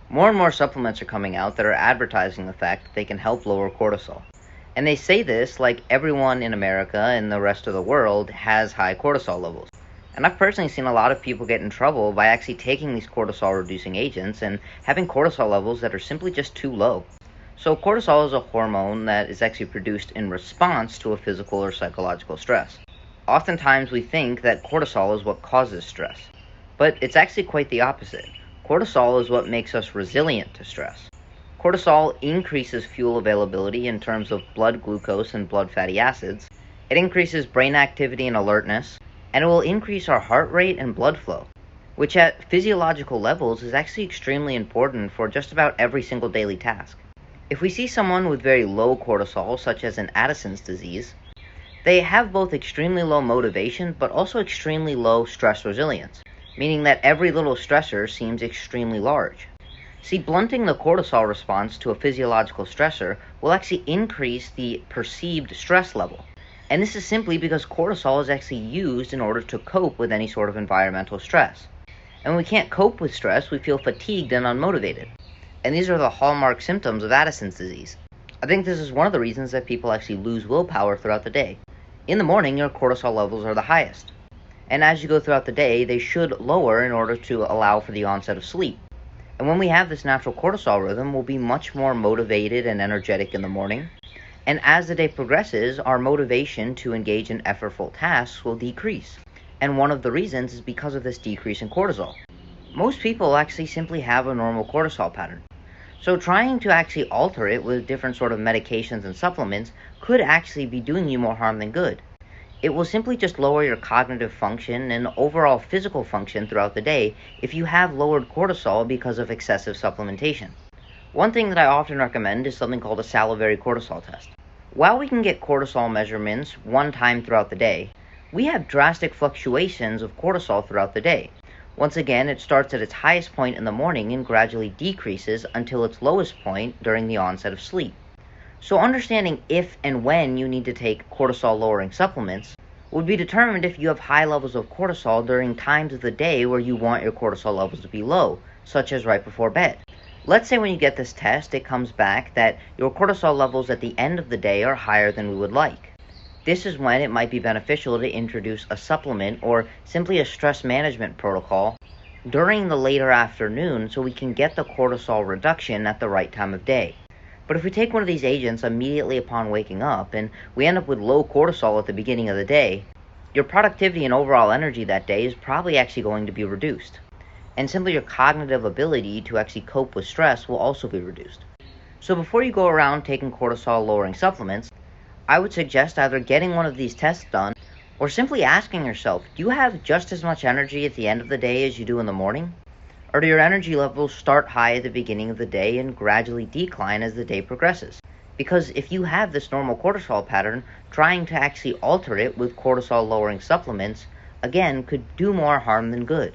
More and more supplements are coming out that are advertising the fact that they can help lower cortisol. And they say this like everyone in America and the rest of the world has high cortisol levels. And I've personally seen a lot of people get in trouble by actually taking these cortisol reducing agents and having cortisol levels that are simply just too low. So cortisol is a hormone that is actually produced in response to a physical or psychological stress. Oftentimes we think that cortisol is what causes stress, but it's actually quite the opposite. Cortisol is what makes us resilient to stress. Cortisol increases fuel availability in terms of blood glucose and blood fatty acids. It increases brain activity and alertness, and it will increase our heart rate and blood flow, which at physiological levels is actually extremely important for just about every single daily task. If we see someone with very low cortisol, such as an Addison's disease, they have both extremely low motivation but also extremely low stress resilience, meaning that every little stressor seems extremely large. See, blunting the cortisol response to a physiological stressor will actually increase the perceived stress level. And this is simply because cortisol is actually used in order to cope with any sort of environmental stress. And when we can't cope with stress, we feel fatigued and unmotivated. And these are the hallmark symptoms of Addison's disease. I think this is one of the reasons that people actually lose willpower throughout the day. In the morning, your cortisol levels are the highest. And as you go throughout the day, they should lower in order to allow for the onset of sleep. And when we have this natural cortisol rhythm, we'll be much more motivated and energetic in the morning. And as the day progresses, our motivation to engage in effortful tasks will decrease. And one of the reasons is because of this decrease in cortisol. Most people actually simply have a normal cortisol pattern. So trying to actually alter it with different sort of medications and supplements could actually be doing you more harm than good. It will simply just lower your cognitive function and overall physical function throughout the day if you have lowered cortisol because of excessive supplementation. One thing that I often recommend is something called a salivary cortisol test. While we can get cortisol measurements one time throughout the day, we have drastic fluctuations of cortisol throughout the day. Once again, it starts at its highest point in the morning and gradually decreases until its lowest point during the onset of sleep. So understanding if and when you need to take cortisol-lowering supplements would be determined if you have high levels of cortisol during times of the day where you want your cortisol levels to be low, such as right before bed. Let's say when you get this test, it comes back that your cortisol levels at the end of the day are higher than we would like. This is when it might be beneficial to introduce a supplement or simply a stress management protocol during the later afternoon so we can get the cortisol reduction at the right time of day. But if we take one of these agents immediately upon waking up and we end up with low cortisol at the beginning of the day, your productivity and overall energy that day is probably actually going to be reduced. And simply your cognitive ability to actually cope with stress will also be reduced. So before you go around taking cortisol lowering supplements, I would suggest either getting one of these tests done or simply asking yourself, do you have just as much energy at the end of the day as you do in the morning? Or do your energy levels start high at the beginning of the day and gradually decline as the day progresses? Because if you have this normal cortisol pattern, trying to actually alter it with cortisol lowering supplements, again, could do more harm than good.